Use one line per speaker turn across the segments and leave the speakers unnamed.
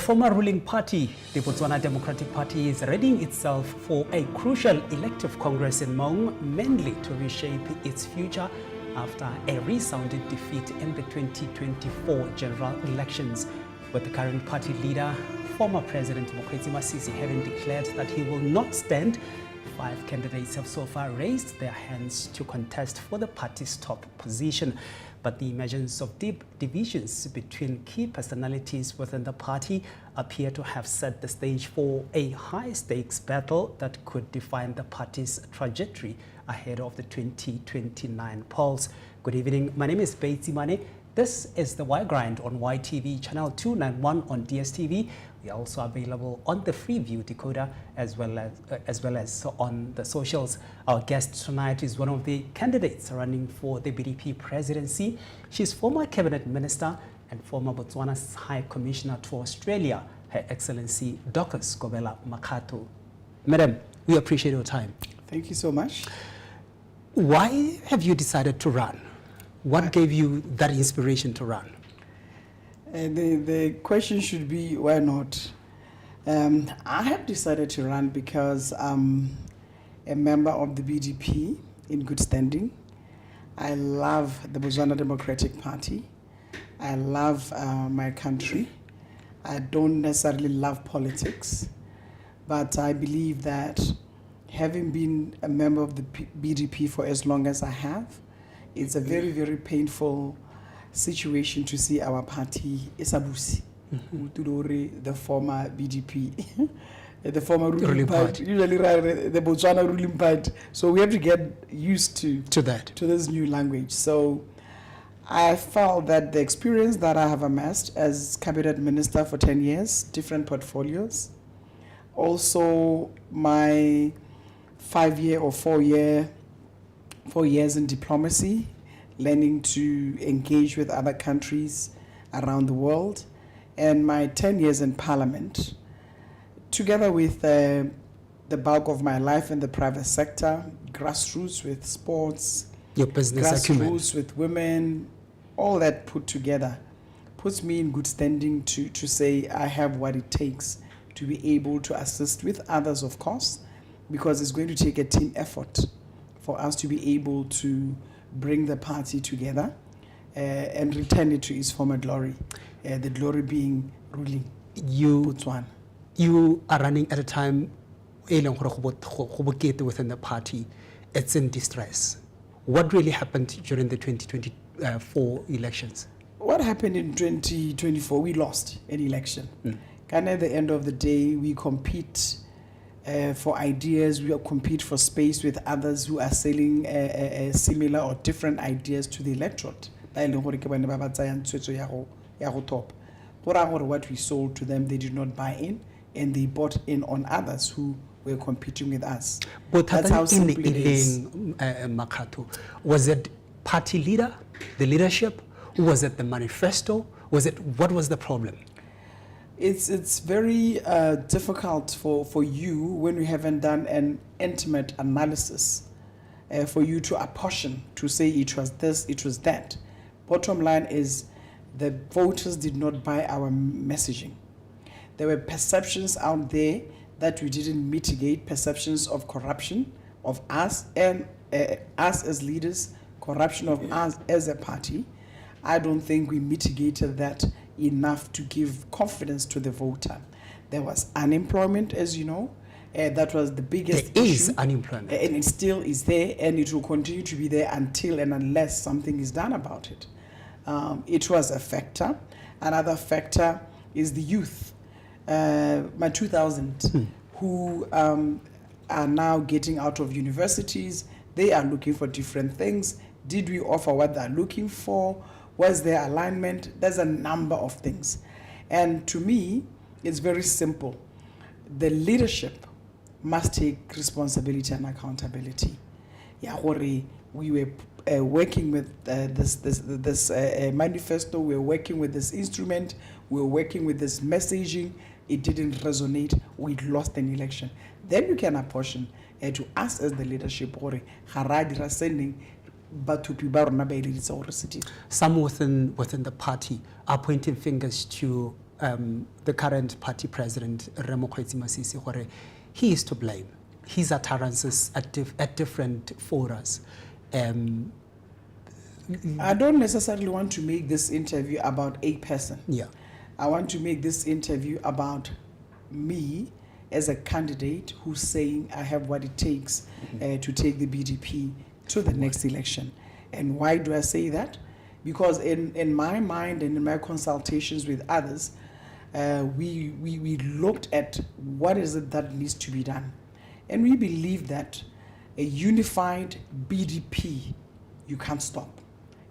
former ruling party, the Botswana Democratic Party, is readying itself for a crucial elective congress in Maun, mainly to reshape its future after a resounding defeat in the 2024 general elections, with the current party leader, former President Mokgweetsi Masisi, having declared that he will not stand. 5 candidates have so far raised their hands to contest for the party's top position. But the emergence of deep divisions between key personalities within the party appear to have set the stage for a high-stakes battle that could define the party's trajectory ahead of the 2029 polls. Good evening. My name is Betsi Mane. This is the Y Grind on YTV channel 291 on DSTV. We are also available on the Freeview decoder as well as on the socials. Our guest tonight is one of the candidates running for the BDP presidency. She's former cabinet minister and former Botswana's High Commissioner to Australia, Her Excellency Dorcas Gobela Makgatho. Madam, we appreciate your time.
Thank you so much.
Why have you decided to run? What gave you that inspiration to run?
The question should be, why not? I have decided to run because I'm a member of the BDP in good standing. I love the Botswana Democratic Party. I love my country. I don't necessarily love politics, but I believe that having been a member of the BDP for as long as I have, it's a very, very painful situation to see our party, Isabusi, the former BDP, the former ruling party, usually the Botswana ruling party. So we have to get used to this new language. So I felt that the experience that I have amassed as cabinet minister for 10 years, different portfolios, also my 5-year or 4 years in diplomacy, learning to engage with other countries around the world, and my 10 years in parliament, together with the bulk of my life in the private sector, grassroots with sports,
your business acumen,
grassroots with women, all that put together puts me in good standing to say I have what it takes to be able to assist with others, of course, because it's going to take a team effort for us to be able to bring the party together and return it to its former glory, the glory being ruling Botswana.
You are running at a time within the party. It's in distress. What really happened during the 2024 elections?
What happened in 2024? We lost an election. And at the end of the day, we compete for ideas, we compete for space with others who are selling similar or different ideas to the electorate. What we sold to them, they did not buy in, and they bought in on others who were competing with us.
But that's how simple it is. Makgatho, was it party leader, the leadership? Was it the manifesto? What was the problem?
It's very difficult for you when you haven't done an intimate analysis for you to apportion, to say it was this, it was that. Bottom line is the voters did not buy our messaging. There were perceptions out there that we didn't mitigate, perceptions of corruption of us and us as leaders, corruption of us as a party. I don't think we mitigated that enough to give confidence to the voter. There was unemployment, as you know. That was the biggest issue.
There is unemployment.
And it still is there, and it will continue to be there until and unless something is done about it. It was a factor. Another factor is the youth. My 2000, who are now getting out of universities. They are looking for different things. Did we offer what they're looking for? Was there alignment? There's a number of things. And to me, it's very simple. The leadership must take responsibility and accountability. We were working with this manifesto, we were working with this instrument, we were working with this messaging. It didn't resonate, we lost an election. Then you can apportion to us as the leadership,
some within the party are pointing fingers to the current party president, Remo Kgweetsi Masisi, gore he is to blame. His utterances at different forums.
I don't necessarily want to make this interview about a person.
Yeah.
I want to make this interview about me as a candidate who's saying I have what it takes to take the BDP to the next election. And why do I say that? Because in my mind and in my consultations with others, we looked at what is it that needs to be done. And we believe that a unified BDP, you can't stop.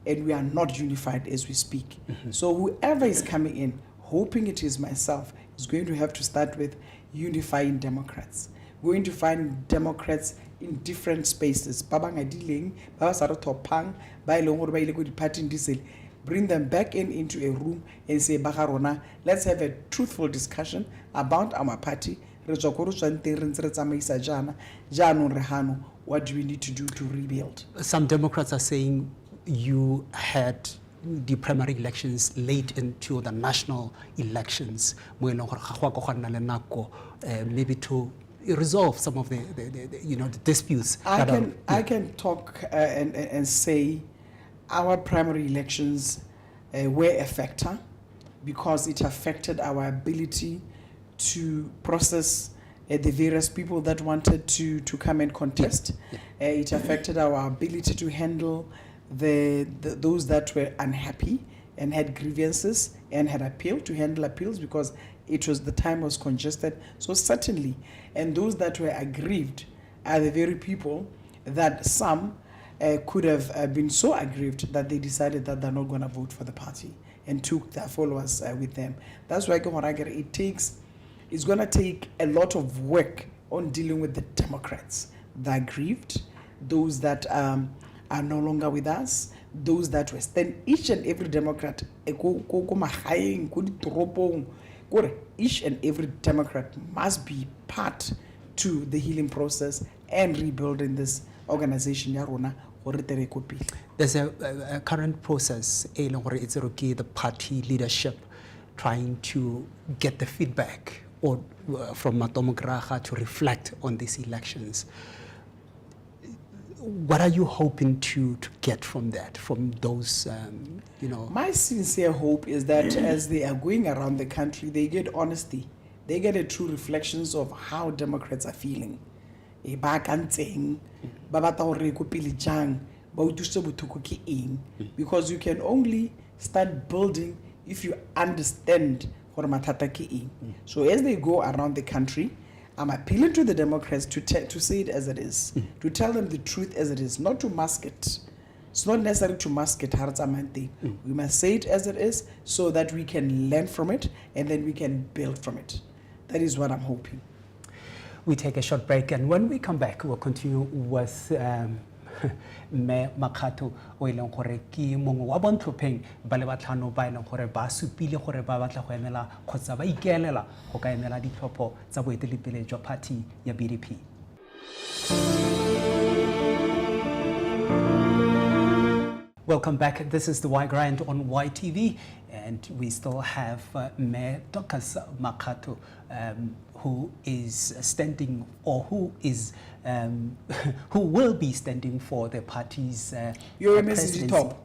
And we are not unified as we speak. So whoever is coming in, hoping it is myself, is going to have to start with unifying Democrats. We're going to find Democrats in different spaces. Bring them back into a room and say, Baharona, let's have a truthful discussion about our party. What do we need to do to rebuild?
Some Democrats are saying you had the primary elections late into the national elections, maybe to resolve some of the disputes.
I can talk and say our primary elections were a factor because it affected our ability to process the various people that wanted to come and contest. It affected our ability to handle those that were unhappy and had grievances and had appealed, to handle appeals because the time was congested. So certainly, and those that were aggrieved are the very people that some could have been so aggrieved that they decided that they're not going to vote for the party and took their followers with them. That's why it's going to take a lot of work on dealing with the Democrats, the aggrieved, those that are no longer with us, those that were stand. Each and every Democrat, each and every Democrat must be part to the healing process and rebuilding this organization.
There's a current process, it's the party leadership trying to get the feedback from Matomo to reflect on these elections. What are you hoping to get from that, from those,
My sincere hope is that as they are going around the country, they get honesty. They get a true reflections of how Democrats are feeling. Because you can only start building if you understand. So as they go around the country, I'm appealing to the Democrats to say it as it is, to tell them the truth as it is, not to mask it. It's not necessary to mask it. We must say it as it is so that we can learn from it and then we can build from it. That is what I'm hoping.
We take a short break, and when we come back, we'll continue with Me Makgato o ileng gore ke mongwe wa bontlhopheng ba le batlhano ba ileng gore ba supile gore ba batla go emela kgotsa ba ikelela go ka emela ditlhopho tsa boeteledipele jwa party ya BDP. Welcome back. This is the Y Grind on YTV, and we still have Mayor Dorcas Makgato, who is standing, or who will be standing for the party's
You're a message top.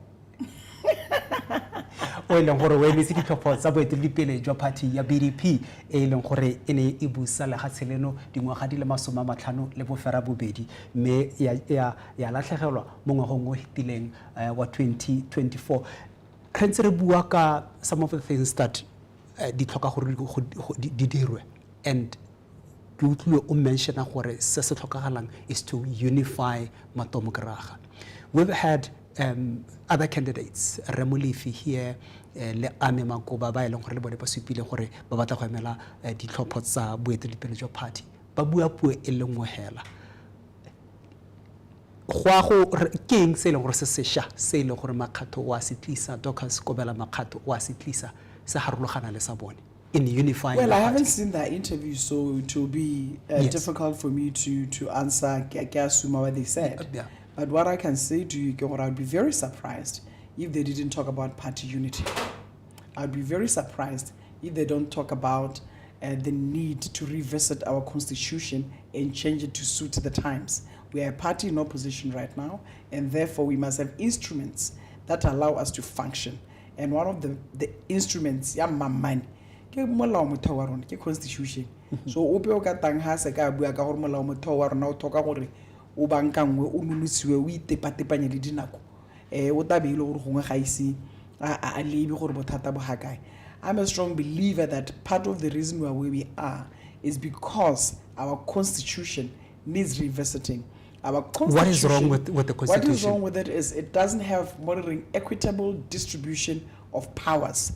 o ileng gore o emetse ditlhopho tsa boeteledipele jwa party ya BDP e ileng gore e ne e busa legatshe leno dingwaga di le 52 mme ya latlhegelwa mo ngwageng o fetileng wa 2024. Re ntse re bua ka some of the things that di tlhoka gore di dirwe, and ke utlwile o mentiona gore se se tlhokagalang is to unify Matomo. We've had other candidates, Remulifi here, le Ame Makoba ba ileng gore le bone ba supile gore ba batla go emela ditlhopho tsa boeteledipele jwa party. Ba bua puo e le nngwe hela. Go keng se ileng gore se sešwa se ileng gore Makgato wa se tlisa, Dorcas Kobela Makgato wa se tlisa se harologana le sa bone in unifying?
Well, I haven't seen that interview, so it will be difficult for me to answer what they said.
Yeah.
But what I can say to you, I would be very surprised if they didn't talk about party unity. I'd be very surprised if they don't talk about the need to revisit our constitution and change it to suit the times. We are a party in opposition right now, and therefore we must have instruments that allow us to function. And one of the instruments, ya mamani, ke molao motheo wa rona, ke constitution. So ope o ka tang ha se ka bua ka gore molao motheo wa rona o thoka gore o bankangwe o nunisiwe o itepatepanya le dinako. O tabe ile gore gongwe ga ise a lebe gore bothata bo hakae. I'm a strong believer that part of the reason why we are is because our constitution needs revisiting. Our constitution,
what is wrong with the constitution?
What is wrong with it is it doesn't have monitoring equitable distribution of powers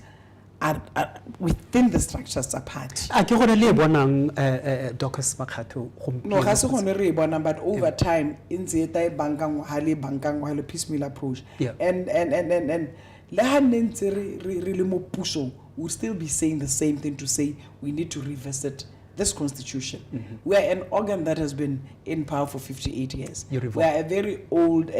within the structures of party.
A ke gone le bonang Dorcas Makgatho
No, ga se gone re bona, but over time in the bankang piecemeal approach.
Yeah.
And le ha ntse re le mo pusong, we'll still be saying the same thing to say we need to revisit this constitution. We are an organ that has been in power for 58 years. We are a very old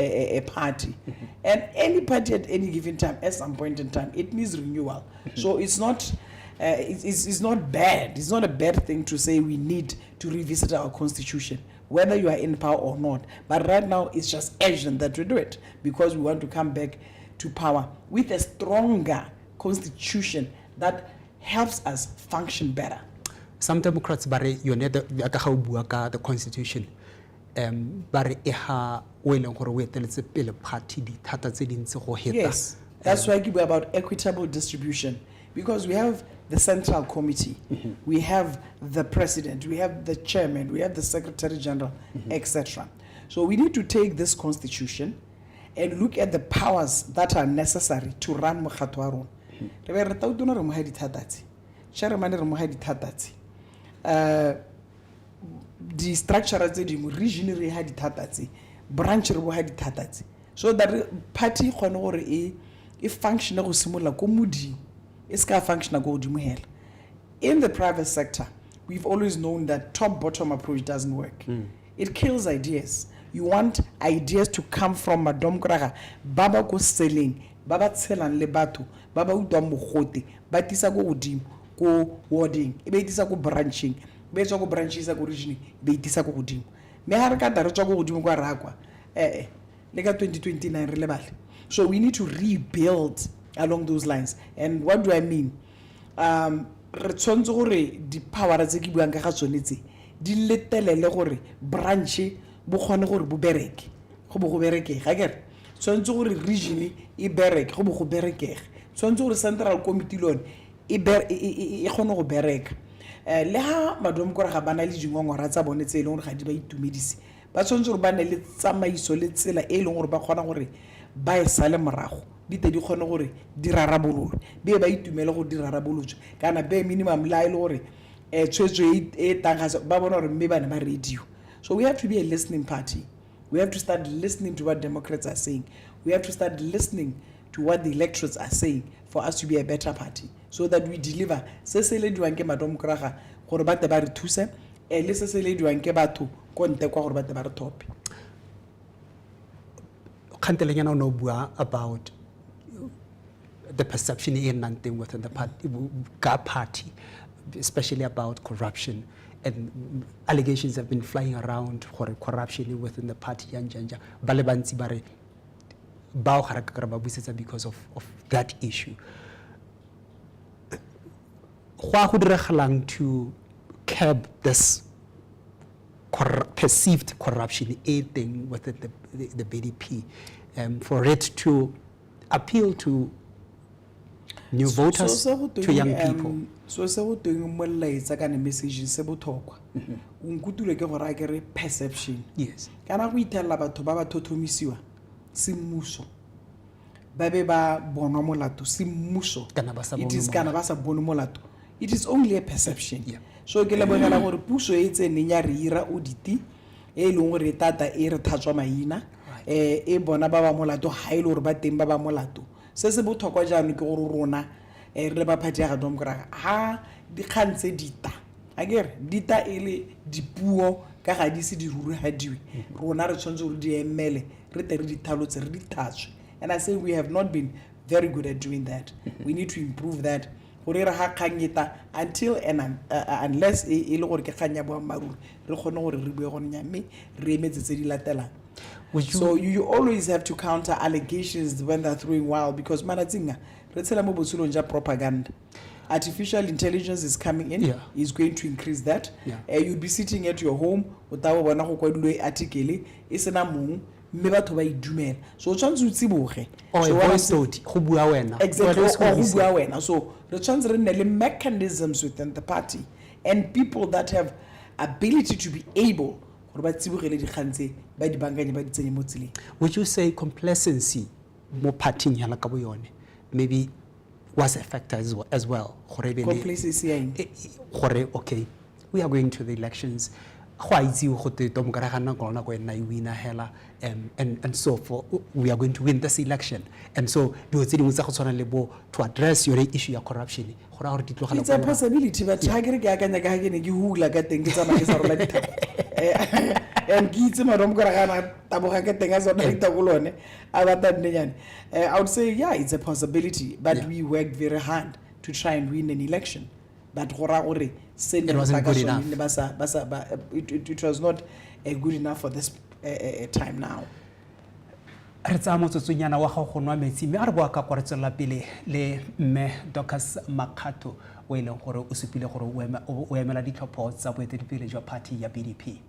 party. And any party at any given time, at some point in time, it needs renewal. So it's not it's not bad. It's not a bad thing to say we need to revisit our constitution, whether you are in power or not. But right now, it's just urgent that we do it because we want to come back to power with a stronger constitution that helps us function better.
Some Democrats bare yone the constitution bare e ha o eleng gore o eteletse pele party di thata tse dintse go heta.
Yes, that's why I give about equitable distribution, because we have the central committee, we have the president, we have the chairman, we have the secretary general, etc. So we need to take this constitution and look at the powers that are necessary to run mokgatlo wa rona. Re be re tautona re mo ha dithatatsi, chairman re mo ha dithatatsi, di structure tse dingwe region re ha dithatatsi, branch re bo ha dithatatsi, so that party kgone gore e function go simolla ko modimo e ska function go godimo hela. In the private sector, we've always known that top-bottom approach doesn't work. It kills ideas. You want ideas to come from Madam Kraga, Baba go selling, Baba tselang le batho, Baba utwa mogote, ba tisa go godimo, go warding, e be tisa go branching, be tswa go branchisa go region, be tisa go godimo. Me ha re ka tla re tswa go godimo kwa rakwa. Le ka 2029 re lebale. So we need to rebuild along those lines. And what do I mean? Re tshwantse gore di power tse ke buang ka ga tsone tse di letelele gore branch bo kgone gore bo bereke go bo go bereke ga kere tshwantse gore region e bereke go bo go berekege tshwantse gore central committee lone e kgone go bereka le ha madom gore ga bana le dingongora tsa bone tse e leng gore ga di ba itumedise ba tshwantse gore ba ne le tsamaiso le tsela e leng gore ba kgona gore ba e sale morago di te di kgone gore di rarabololwe be ba itumele go di rarabolotswe kana be minimum la ile gore tshwetso e tanga ba bona gore mme bana ba radio. So we have to be a listening party. We have to start listening to what Democrats are saying. We have to start listening to what the electorates are saying for us to be a better party, so that we deliver se se le diwang ke Madam Kraga gore ba te ba re thuse le se se le diwang ke batho konte kwa gore ba te ba re tope.
Khanteleng no bua about the perception in Nanting within the party, especially about corruption. And allegations have been flying around for corruption within the party. Balebansi bare bao harakara ba busetsa because of that issue. Go go diragalang to curb this perceived corruption thing within the BDP, for it to appeal to new voters, to young people.
So se go teng molaetsa kana message se bothokwa o nkutule ke gore a ke re perception.
Yes,
kana go itella batho ba ba thothomisiwa semmuso ba be ba bonwa molato semmuso it is kana ba sa bone molato. It is only a perception.
Yeah.
So ke le bonela gore puso e tseneng ya re ira audit e leng gore tata e re thatswa maina e bona ba ba molato ha ile gore ba teng ba ba molato. Se se bothokwa jana ke gore rona re ba phatya ga dom kra ha di khantse dita agere dita ele dipuo ka ga di se di ruru hadiwe rona re tshwantse re di emele re te re di thalotse re di thatswe. And I say we have not been very good at doing that. We need to improve that gore re ha kganyeta until and unless e le gore ke kganya boammaruri re kgone gore re bue gone nya mme re emetse tse di latelang. So you always have to counter allegations when they're throwing wild, because manatsinga re tshela mo botshelong ja propaganda. Artificial intelligence is coming in, is going to increase that. You'll be sitting at your home without bona go kwadilwe article e sena mong mme batho ba idumela. So o tshwantse o tsiboge.
So voice note go bua wena.
Exactly, go bua wena. So re tshwantse re nne le mechanisms within the party and people that have ability to be able gore ba tsibogele dikgantse ba di bankanye ba di tsenye mo tseleng.
Would you say complacency mo partying yana ka bo yone maybe was a factor as well?
Complacency
okay, we are going to the elections. And so for we are going to win this election. And so to address your issue of corruption.
It's a possibility, but I would say, yeah, it's a possibility, but we worked very hard to try and win an election. But it
wasn't good enough.
It was not good enough for this time now.
Re tsa motsotsonyana wa gago go nwa metsi mme a re boa ka kwa re tswela pele le mme Dorcas Makgatho o ileng gore o supile gore o emela ditlhopho tsa boeteledipele jwa party ya BDP.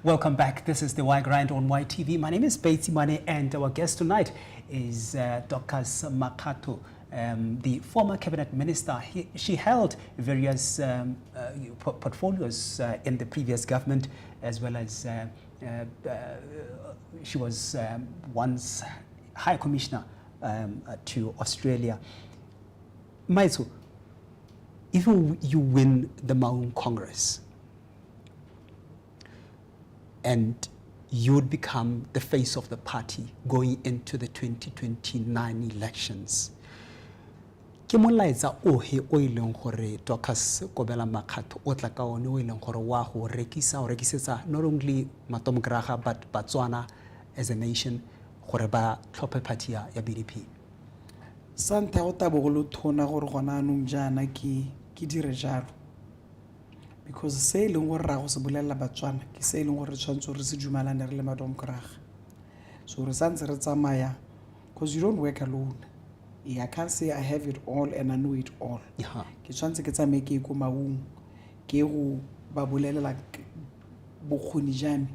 Welcome back. This is the Y Grind on YTV. My name is Betty Mane, and our guest tonight is Dorcas Makgatho, the former cabinet minister. She held various portfolios in the previous government, as well as she was once High Commissioner to Australia. Maitso, if you win the Maung Congress, and you would become the face of the party going into the 2029 elections. Ke molaetsa o he o ileng gore Dorcas Makgatho o tla ka one o ileng gore wa go rekisetsa not only Matomgraga but Botswana as a nation gore ba tlhophe party ya BDP.
Santa go tabogolo thona gore gona anong jana ke dire jalo. Because se leng gore ra go se bolela Batswana ke se leng gore re tshwantse re se dumalane re le Matomgraga. So re santse re tsamaya, because you don't work alone. I can't say I have it all and I know it all. Ke tshwantse ke tsamaye ke go Maung ke go ba bolelela bokgoni jame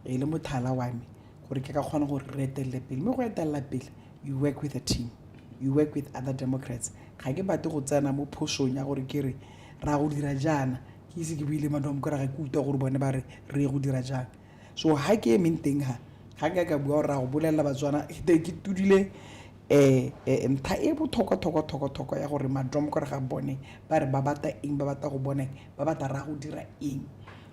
e le mothala wa me gore ke ka kgona gore re etelle pele. Me go etella pele, you work with a team, you work with other Democrats. Ga ke batle go tsena mo phoshong ya gore ke re ra go dira jana ke se ke buile Matomgraga ke utlwa gore bone ba re go dira jana. So ha ke menteng ha ka bua ra go bolela Batswana ke tudile ntha e bothoko ya gore Matomgraga bone ba re ba bata eng ba bata go bona ba bata ra go dira eng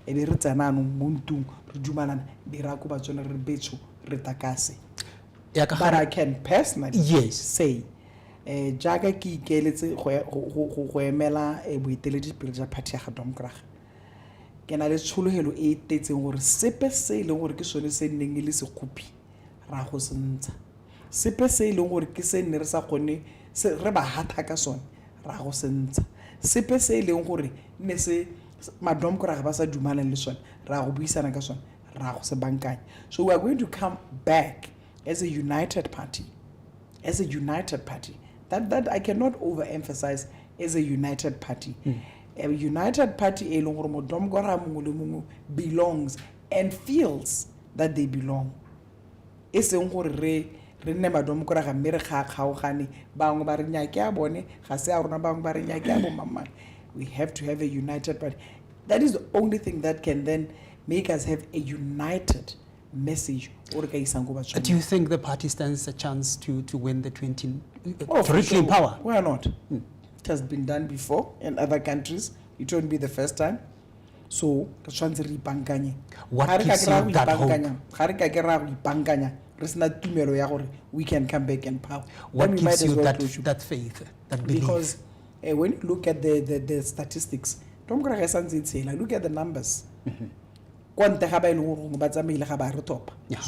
e be re tsena no montung re dumalana be ra go Batswana re betso re takase. But I can personally say jaaka ke ikeletse go emela boeteledipele ja party ya Matomgraga ke na le tsholohelo e tetseng gore sepe se ile gore ke sone se nneng le se khupi ra go sentsa, sepe se ile gore ke se nne re sa gone se re ba hatha ka sone ra go sentsa, sepe se ile gore ne se Matomgraga ba sa dumalane le sone ra go buisana ka sone ra go se bankanya. So we are going to come back as a united party, that I cannot overemphasize, as a united party. A united party belongs and feels that they belong. We have to have a united party. That is the only thing that can then make us have a united message.
Do you think the party stands a chance to win the 20 to in power?
Why not? It has been done before in other countries. It won't be the first time. So what gives you that hope? We can come back in power.
What gives you that faith, that belief?
Because when you look at the statistics, look at the numbers. So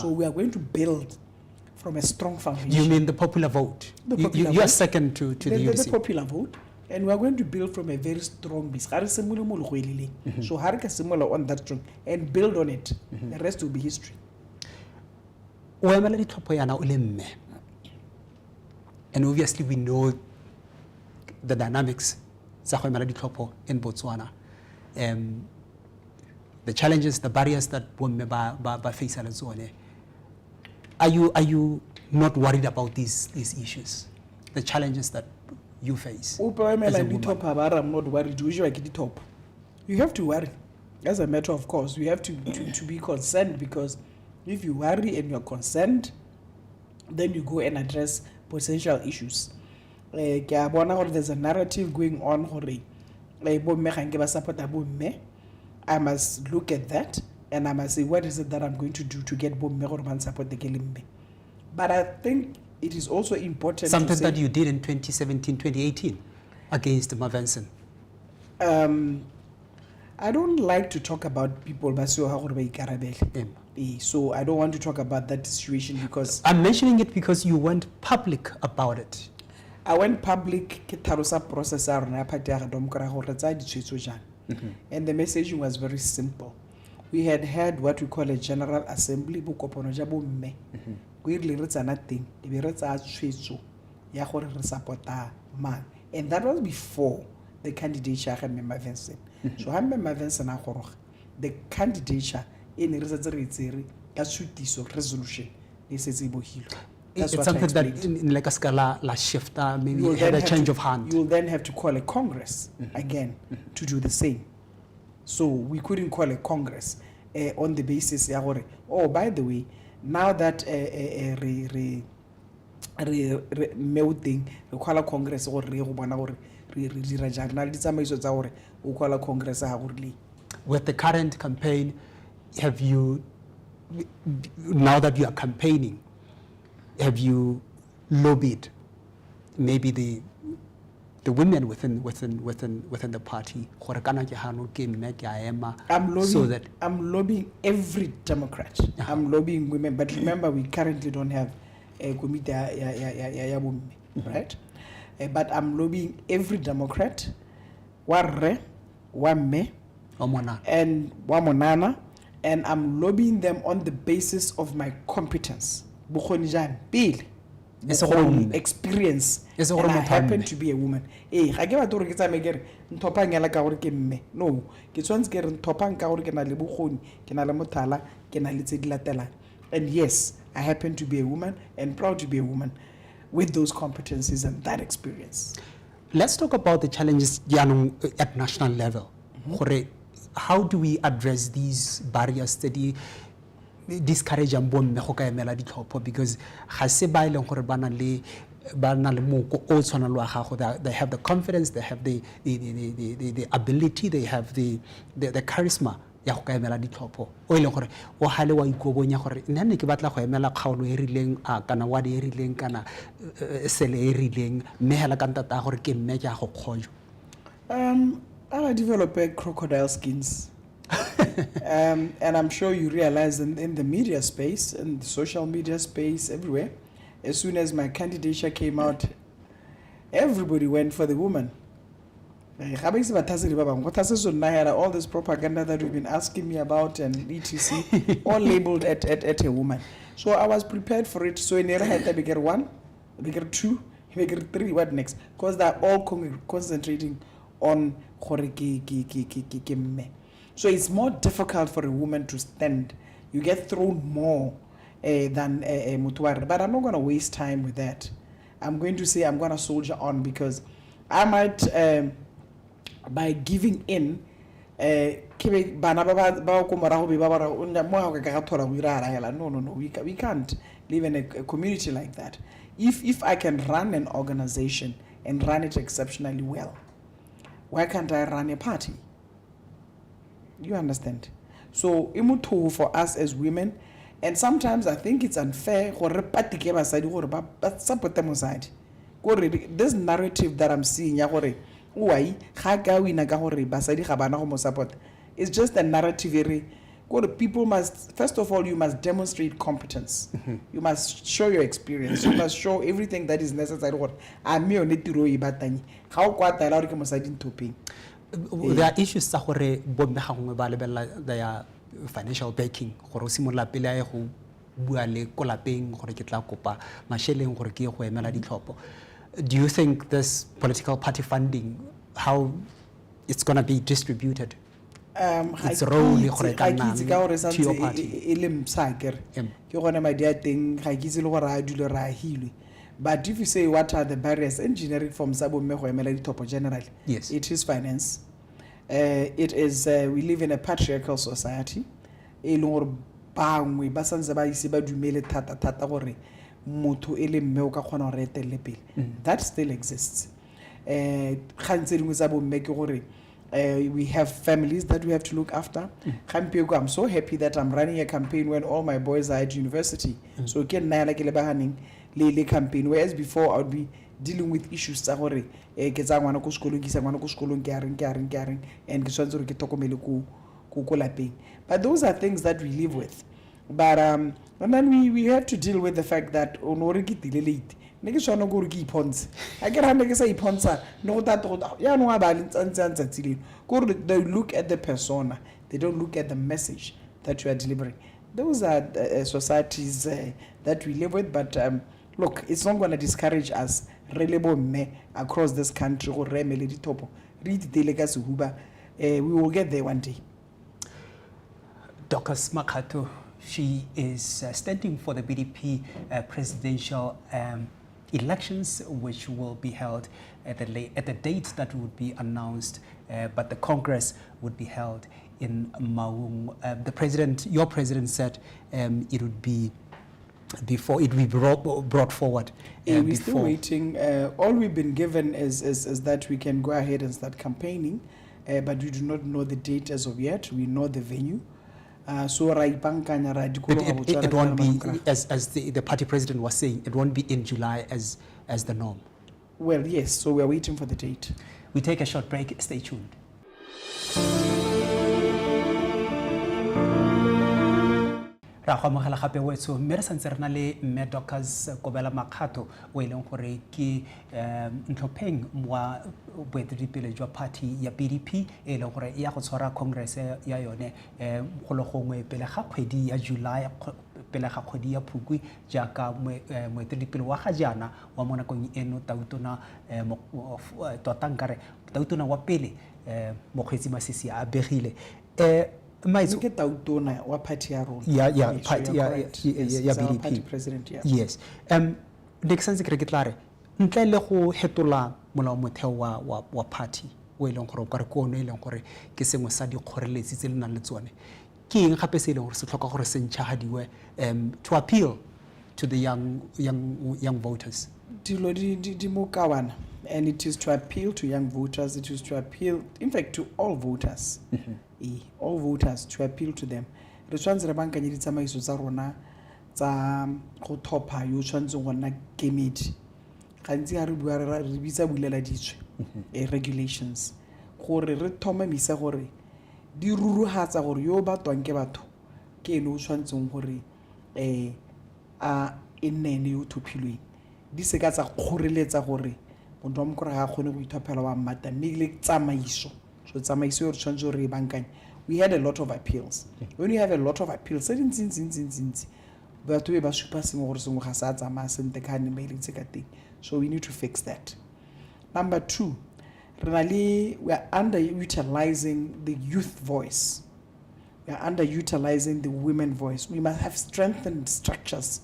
we are going to build from a strong foundation.
You mean the popular vote?
The popular
you are
vote.
second to the UDC.
The popular vote. And we are going to build from a very strong base. So Harika similar on that strong and build on it. The rest will be history.
And obviously we know the dynamics in Botswana. The challenges, the barriers that bomme face. Are you not worried about these issues? The challenges that you face?
I'm not worried. You have to worry. As a matter of course, you have to be concerned, because if you worry and you're concerned, then you go and address potential issues. There's a narrative going on. I must look at that and I must say, what is it that I'm going to do to get Bomme support the Kelimbe? But I think it is also important
something
to
that you did in 2017, 2018 against Mavenson.
I don't like to talk about people, so I don't want to talk about that situation, because
I'm mentioning it because you went public about it.
I went public process and the message was very simple. We had had what we call a general assembly, and that was before the candidature of Member Vincent. So Member Vincent, the candidature in the resolution.
It's something that in like a scala la shifter, maybe had a change of hand.
You'll then have to call a Congress again to do the same. So we couldn't call a Congress on the basis, oh, by the way, now that melting, we call a Congress or Congress.
With the current campaign, have you, now that you are campaigning, have you lobbied maybe the women within the party?
I'm lobbying every Democrat. I'm lobbying women, but remember we currently don't have a committee, right? But I'm lobbying every Democrat, Warre, Wame, and Wamonana, and I'm lobbying them on the basis of my competence. Experience, and I happen to be a woman. And yes, I happen to be a woman and proud to be a woman with those competencies and that experience.
Let's talk about the challenges at national level. How do we address these barriers that discourage bomme go ka emela ditlhopho, because ga se ba ileng gore ba na le moko o tshwana le wa gago. They have the confidence, they have the ability, they have the charisma ya go ka emela ditlhopho, o ileng gore o hale wa ikobonya gore nna ne ke batla go emela kgaolo e rileng kana wa di rileng kana sele e rileng mme hela ka ntata gore ke mme ke a go kgojo.
I developed crocodile skins. And I'm sure you realize in the media space, in the social media space, everywhere, as soon as my candidature came out, everybody went for the woman. All this propaganda that you've been asking me about and etc., all labeled at a woman. So I was prepared for it. So in the we get one, we get two, we get three, what next? Because they're all concentrating on so it's more difficult for a woman to stand. You get thrown more than a Mutuare. But I'm not going to waste time with that. I'm going to say I'm going to soldier on, because I might, by giving in, no, we can't live in a community like that. If I can run an organization and run it exceptionally well, why can't I run a party? You understand? So, for us as women, and sometimes I think it's unfair this narrative that I'm seeing, it's just a narrative People must, first of all, you must demonstrate competence. You must show your experience. You must show everything that is necessary.
There are issues tsa gore bomme gangwe ba lebella their financial backing gore o simolla pele a go bua le ko lapeng gore ke tla kopa masheleng gore ke go emela ditlhopho. Do you think this political party funding, how it's going to be distributed? Its role gore ka nna to your party.
But if you say what are the barriers engineering from Sabo Meho Topo generally,
yes,
it is finance. It is we live in a patriarchal society. That still exists. We have families that we have to look after. I'm so happy that I'm running a campaign when all my boys are at university. So Lele campaign, whereas before I would be dealing with issues and but those are things that we live with. But and then we have to deal with the fact that they look at the persona, they don't look at the message that you are delivering. Those are societies that we live with, but look, it's not going to discourage us across this country. We will get there one day.
Dorcas Makgato, she is standing for the BDP presidential elections, which will be held at the date that would be announced, but the Congress would be held in Maung. Your president said it would be before it will be brought forward.
We're still waiting. All we've been given is that we can go ahead and start campaigning, but we do not know the date as of yet. We know the venue. So it
won't be, as the party president was saying, it won't be in July as the norm.
Well, yes, so we're waiting for the date.
We take a short break. Stay tuned. Ra go amogela gape wetso mme re santse re na le mme Dorcas Kobela Makgato o e leng gore ke ntlhopheng wa boeteledipele jwa party ya BDP e leng gore ya go tshwara congress ya yone go le gongwe pele ga kgwedi ya July pele ga kgwedi ya Phukwi jaaka moeteledipele wa ga jana wa mo nakong eno Tautona totankare Tautona wa pele mokgweetsi Masisi a begile
Look at Tautona wa party ya rona.
BDP
president.
Yes. Dexanse ke re ke tlare ntle le go hetola molao motheo wa party o ileng gore o ka re ko ono ileng gore ke sengwe sa dikgoreletsi tse le nang le tsone ke eng gape se ileng gore se tlhoka gore se ntšhagadiwe to appeal to the young voters.
Dilo di mo kawana, and it is to appeal to young voters. It is to appeal, in fact, to all voters. All voters, to appeal to them. Re tshwanetse re bankanye ditsamaiso tsa rona tsa go thopa yo tshwanetse go nna kemedi. Gantsi ga re bua re bitsa bulela ditswe regulations gore re thomamisa gore di ruruhatsa gore yo ba twang ke batho ke ene o tshwanetseng gore a ennene yo thopilweng di se ka tsa kgoreletsa gore motho wa mokora ga kgone go ithopela wa mmata mme le tsamaiso. So tsamaiso re tshwanetse re bankanye. We had a lot of appeals. When you have a lot of appeals, so we need to fix that. Number two, we are underutilizing the youth voice. We are underutilizing the women voice. We must have strengthened structures.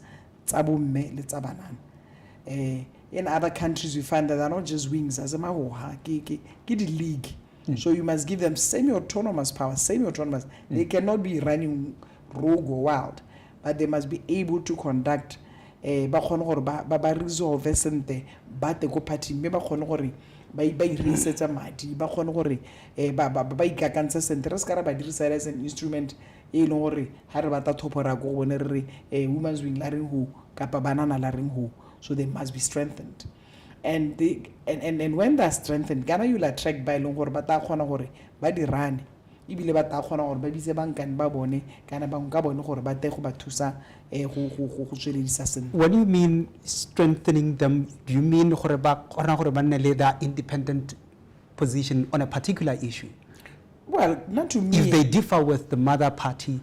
In other countries, we find that they're not just wings, as a league. So you must give them semi-autonomous power, semi-autonomous. They cannot be running rogue or wild, but they must be able to conduct resolve sente ba te go party mme ba khone gore ba irisetsa madi ba khone gore ba ikakantsa sente re ska ra ba dirisa as an instrument e leng gore ha re bata thopora go bone re women's wing la reng ho kapa banana la reng ho. So they must be strengthened. And when they're strengthened, Ghana will attract by long or bata khona gore ba di run ebile ba ta kgona gore ba bitse bankane ba bone kana bangwe ka bone gore ba te go ba thusa go tsweledisa sentle.
When you mean strengthening them, do you mean gore ba kgona gore ba nne le that independent position on a particular issue?
Well, not to me.
If they differ with the mother party,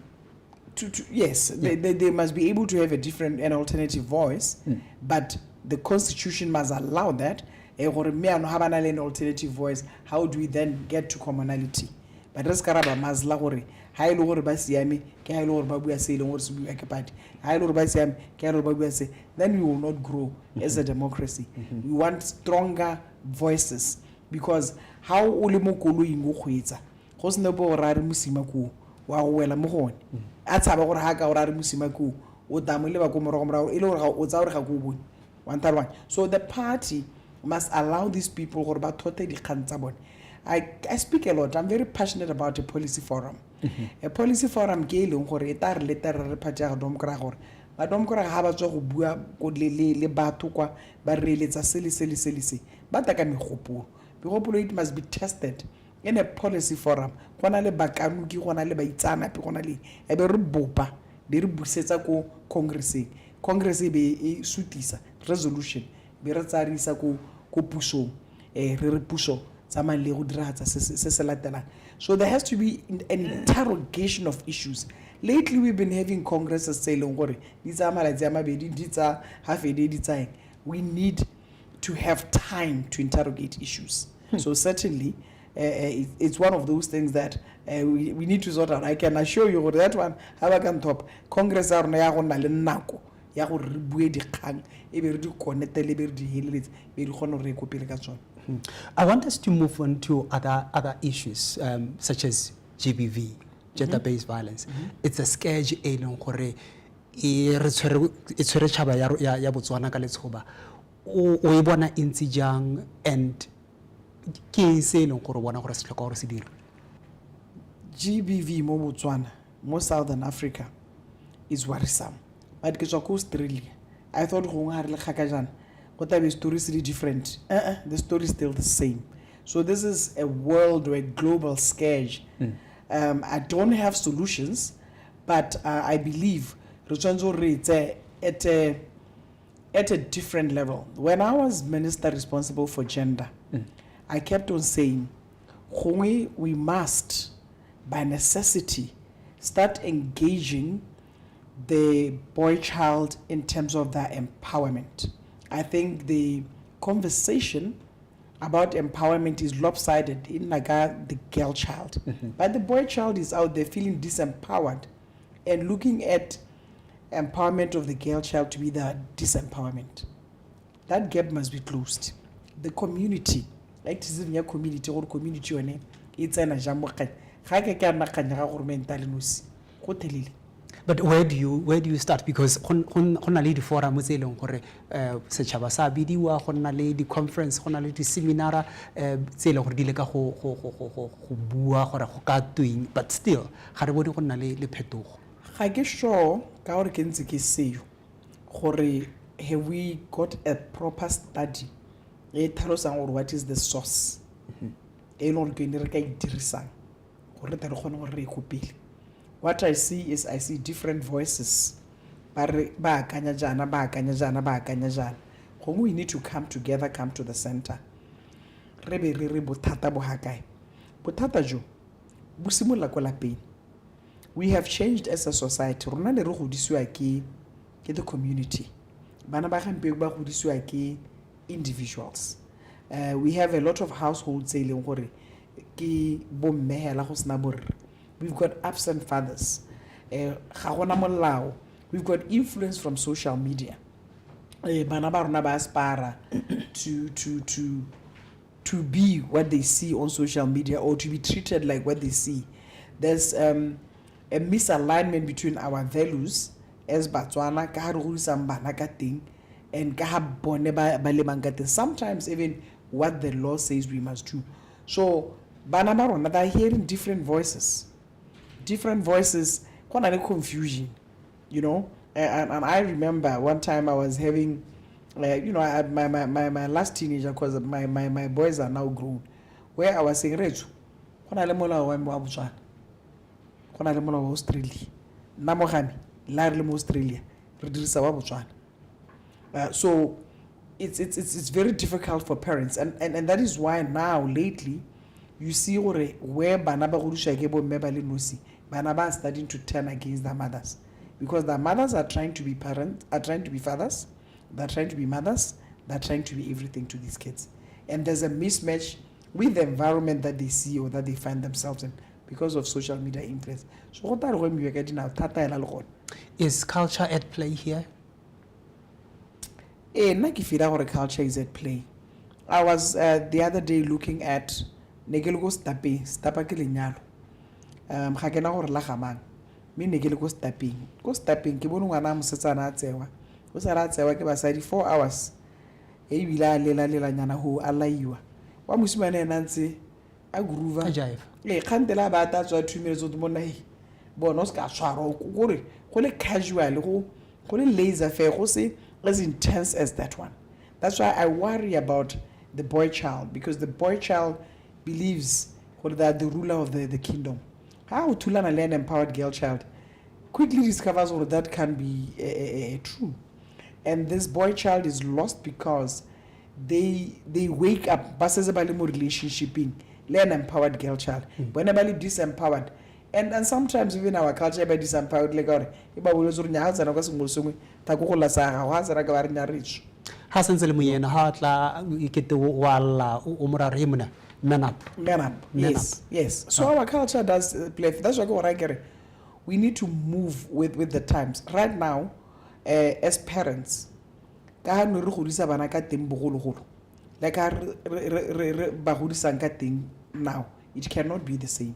yes, yeah. They must be able to have a different and alternative voice, but the constitution must allow that. An alternative voice, how do we then get to commonality? But that's karaba mazla gore ha ile gore ba siame ke ha ile gore ba bua se ile gore se bua ke party ha ile gore ba siame ke ha ile gore ba bua se, then we will not grow as a democracy. We want stronger voices, because how o le mo koloing go kgwetsa go sene bo ra re musima ko wa go wela mo gone a tshaba gore ha ka o ra re musima ko o damole ba ko morogo morago ile gore o tsa gore ga go bone one time one. So the party must allow these people gore ba thote dikgang tsa bone. I speak a lot. I'm very passionate about a policy forum. A policy forum ke ile gore e ta re letera re party ya domkra gore ba domkra ha ba tswa go bua ko le batho kwa ba re letsa sele ba ta ka megopolo. Megopolo it must be tested in a policy forum. Gona le bakanuki, gona le baitsana pe gona le e be re bopa be re busetsa ko congressing. Congress be sutisa resolution be re tsarisa ko puso re puso tsamang le go diragatsa se latelang. So there has to be an interrogation of issues. Lately we've been having congresses saying gore di tsa malatsi a mabedi di tsa half a day di tsa. We need to have time to interrogate issues. So certainly it's one of those things that we need to sort out. I can assure you that one have a can top Congress are ya go na le nako ya go re bue dikgang e be re di connect le be re di heleletse be di gone re kopile ka tsone.
I want us to move on to other issues such as GBV, gender-based violence. It's a scourge e leng gore e tshwere tshaba ya Botswana ka letshoba o e bona intsi jang, and ke se leng gore bona gore se tlhoka gore se dire.
GBV mo Botswana mo Southern Africa is worrisome. But ke tswa ko Australia, I thought go ngare le khakajana but the story is really different. The story is still the same. So this is a world or a global scourge. I don't have solutions, but I believe Ruchanzo rates at a different level. When I was minister responsible for gender, I kept on saying, we must, by necessity, start engaging the boy child in terms of their empowerment. I think the conversation about empowerment is lopsided in the girl child. But the boy child is out there feeling disempowered and looking at empowerment of the girl child to be the disempowerment. That gap must be closed. The community, like this is your community or community your name, it's an ajambo.
But where do you start? Because gonna le di forum tse leng gore setšhaba sa bidiwa, gonna le di conference, gonna le di seminar tse leng gore di le ka go bua gore go ka twing, but still ga re bone gonna le phetogo.
Ga ke sure ka gore ke ntse ke seo gore have we got a proper study e tlhalosang gore what is the source e leng gore ke ne re ka e dirisang gore re kgone gore re ikopele. What I see is I see different voices. We need to come together, come to the center. We have changed as a society. The community. Individuals. We have a lot of households. We've got absent fathers. We've got influence from social media. To be what they see on social media or to be treated like what they see. There's a misalignment between our values as Botswana and sometimes even what the law says we must do. So they're hearing different voices. Different voices, quite a confusion, you know. And I remember one time I was having, my last teenager, because my boys are now grown, where I was saying, Rechu, go na le molao wa Australia nna mogame la re le mo Australia re dirisa wa Botswana. So it's very difficult for parents, and that is why now lately you see where bana ba godiswa ke bo mme ba le nosi, bana ba are starting to turn against their mothers, because their mothers are trying to be parents, are trying to be fathers, they're trying to be mothers, they're trying to be everything to these kids, and there's a mismatch with the environment that they see or that they find themselves in because of social media influence. So what are we getting now?
Is culture at play here?
Nna ke feel gore culture is at play. I was the other day looking at ne ke le go stapa ke lenyalo. Ga ke na gore la gamang. Me ne ke le go stapeng ke bone ngwana mosetsana a tsewa. O sa ra tsewa ke basadi 4 hours. E bila lela nyana ho alaiwa. Wa mosimane ena ntse a groova.
A jive.
Khantela ba ta tswa 2 minutes o mona hi. Bona o ska tshwara gore go le casual go le laser fair go se as intense as that one. That's why I worry about the boy child, because the boy child believes that the ruler of the kingdom. How to learn an empowered girl child quickly discovers that can be true. And this boy child is lost because they wake up basis about relationshiping, learn empowered girl child. Whenever they disempowered, and sometimes even our culture by disempowered like iba bolo zuri nya hazana kwa singolosongwe ta go la sa ga hazana ka ba re nya rich
ha sentse le moyena ha tla ikete wala o moraremna man up.
Yes. So our culture does play. That's why I get it. We need to move with the times right now. As parents, ka no re godisa bana ka teng bogologolo like re ba godisang ka teng now, it cannot be the same.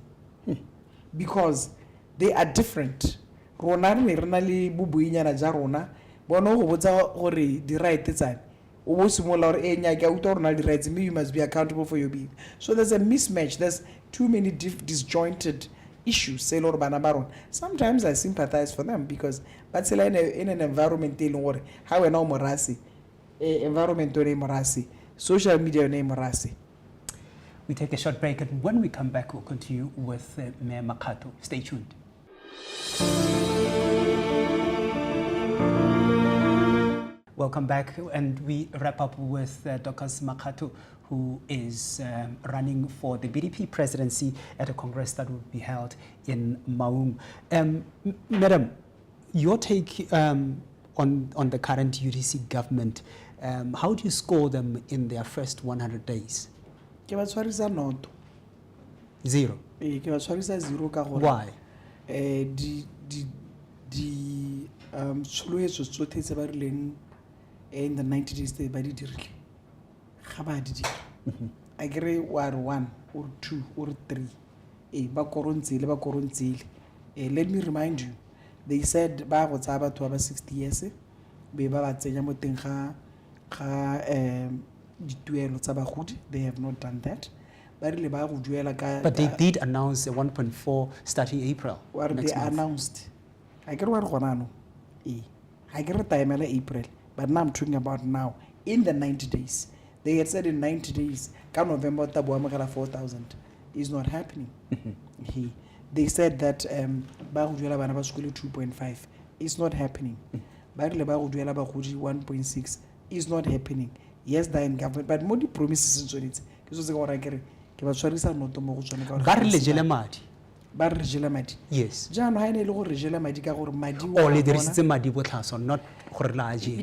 Because they are different. Rona re na le bubuinyana ja rona bona go botsa gore di right tsane o bo simola gore e nya ke uto rona di rights, you must be accountable for your being. So there's a mismatch, there's too many disjointed issues. Say Lord bana ba rona, sometimes I sympathize for them because but in an environment telling how we know morasi environment ne morasi, social media ne morasi.
We take a short break, and when we come back, we'll continue with Mayor Makgatho. Stay tuned. Welcome back, and we wrap up with Dr. Makgatho, who is running for the BDP presidency at a congress that will be held in Maun. Madam, your take on the current UDC government, how do you score them in their first 100 days?
Ke ba tshwarisa not
0.
Ke ba tshwarisa 0 ka gore
Why?
Di tsholoetso tsotlhe tse ba rileng in the 90 days ba di dirile ga ba di dira I agree war 1 or 2 or 3 ba korontsile. Let me remind you, they said ba go tsa batho ba 60 years be ba tsenya mo teng ga dituelo tsa bagodi. They have not done that. But
they did announce a 1.4 starting April.
What they announced, I get what I get time April, but now I'm talking about now in the 90 days. They had said in 90 days, come November, 4,000 is not happening. They said that 2.5 is not happening. 1.6 is not happening. Yes, they're in government, but more promises on it. Because they are getting.
Yes.
It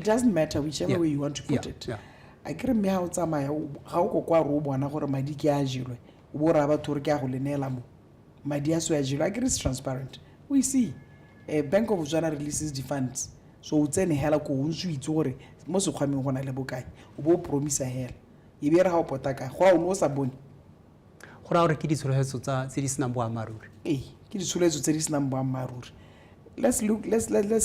doesn't matter whichever way you want to put it. I can't me how how I get it's transparent. We see a Bank of Botswana releases the funds. So it's any hell ko unsu itore most of kwame gona le bokae o bo promise hell e be re ha o potaka go a no sa bone
go ra gore ke ditsholetso tsa tse di senang boamaruri
ke ditsholetso tse di senang boamaruri. Let's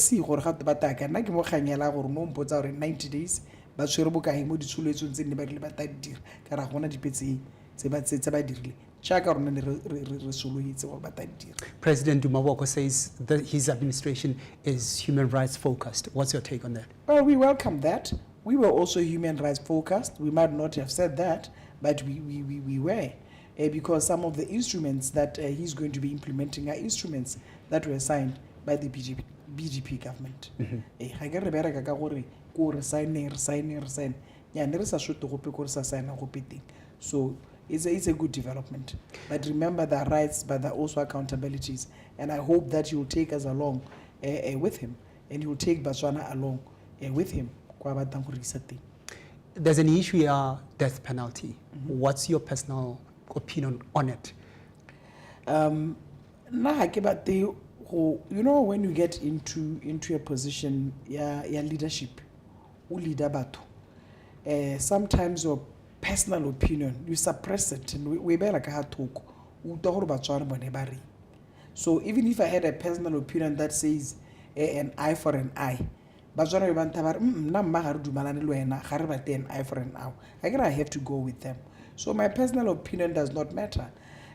see gore ga bataka nna ke mo khanyela gore no mpotsa gore 90 days ba tshwere bokae mo ditsholetsong tse ne ba rile ba ta dira ka ra gona dipetse tse ba dirile.
President Dumaboko says that his administration is human rights focused. What's your take on that?
Well, we welcome that. We were also human rights focused. We might not have said that, but we were. because some of the instruments that he's going to be implementing are instruments that were signed by the BGP government. Ha ke re bereka ka gore ko re sign. Yeah, ne re sa shoto gope ko re sa sign gope teng. So it's a good development. But remember the rights, but there are also accountabilities. And I hope that he will take us along with him, and he will take Botswana along with him.
There's an issue here, death penalty. What's your personal opinion on it?
You know, when you get into a position, leadership, leader sometimes your personal opinion, you suppress it, and we better like a talk. So even if I had a personal opinion that says an eye for an eye, but an eye for an eye, I have to go with them. So my personal opinion does not matter.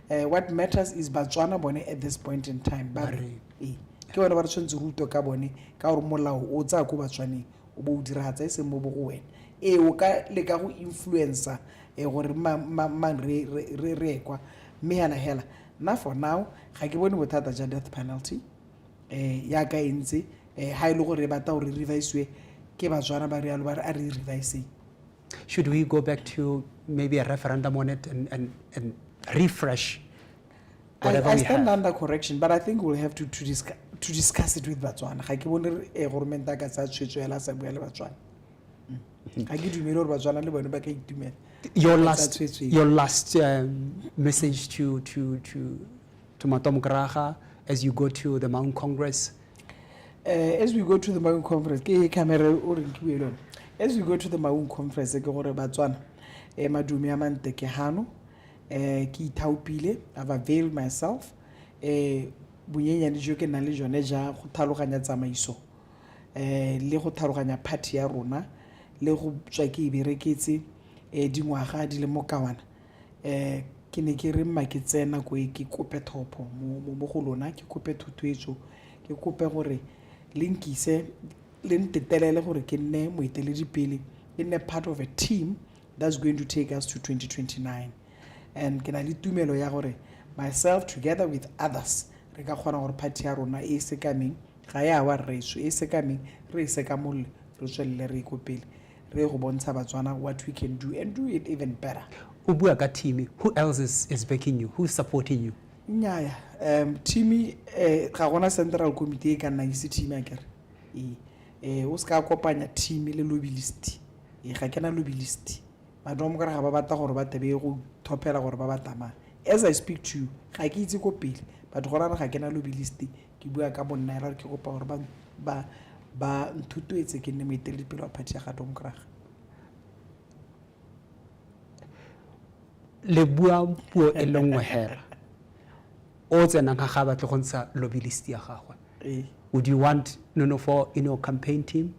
What matters is Botswana bone at this point in time. Bari, ke bona ba tshwantse go uto ka bone ka gore molao o tsa go Botswana o bo diragatsa se mo bo go wena. O ka le ka go influencer gore man re kwa me hana hela. Na for now ga ke bone bothata ja death penalty ya ka entse ha ile gore ba ta gore revise ke Botswana ba re ba re revise.
Should we go back to maybe a referendum on it and refresh whatever
I
we
stand
have?
under correction, but I think we'll have to discuss it with Botswana. Ga ke bone government ka sa tshwetso ya sa bua le Botswana. Ga ke dumele gore Botswana le bone ba ka itumela.
Your last message to Madam Graha as you go to the Maun Congress?
As we go to the Maun Conference, as we go to the Maun Conference, ke gore Botswana madumi a mante ke hano ki ithaopile. I've availed myself bonyenyane jo ke nang le jone ja go thaloganya tsamaiso le go thaloganya party ya rona le go tswa ke ibereketse dingwaga di le mo kawana ke ne ke re mma ke tsena go ke kope thopo mo go lona ke kope thuthuetso ke kope gore le nkise le ntetelele gore ke nne moeteledipele ke nne part of a team that's going to take us to 2029. And ke na le tumelo ya gore myself together with others re ka kgona gore party ya rona e se kameng ga ya wa reso e se kameng re se ka molle re tswelle re ikopele re go bontsha Botswana what we can do and do it even better.
Ubua ka team, who else is backing you? Who's supporting you?
Nyaya team ga gona central committee ka nna ise team ya kere o ska kopanya team le lobby list ga kena lobby list madom ka ga ba batla gore ba tebe go thopela gore ba batama. As I speak to you ga ke itse go pele but gona ga kena lobby list ke bua ka bonna ra ke kopa gore ba nthutuetse ke nne moetele pele wa party ya ga Domkraga.
Le bua puo e lengwe hela o tsena ga ga batla go ntsha lobby list ya gagwe. Would you want Nonofo in your campaign team,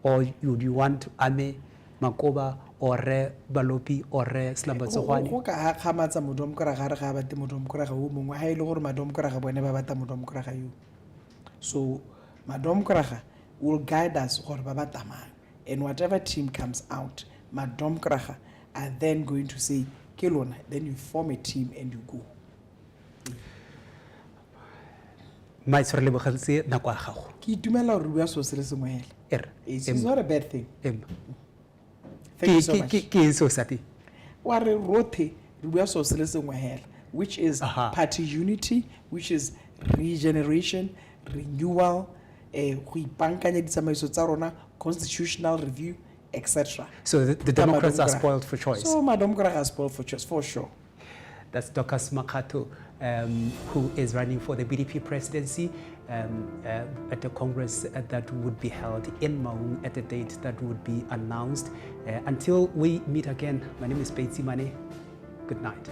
or would you want Ame Makoba or Balopi or Slambatsogwane?
Go ka kgamatsa Modomkraga re ga ba te Modomkraga o mongwe ha ile gore Modomkraga bone ba bata Modomkraga yo. So Modomkraga will guide us gore ba batamang, and whatever team comes out Modomkraga are then going to say ke lona, then you form a team and you go.
It's not a
bad thing. Thank you so much. Which is party unity, which is regeneration, renewal, constitutional review, etc.
So the Democrats are spoiled for choice.
So Madam Graha is spoiled for choice, for sure.
That's Dorcas Makgato, who is running for the BDP presidency at the Congress that would be held in Maun at a date that would be announced. Until we meet again, my name is Betsy Mane. Good night.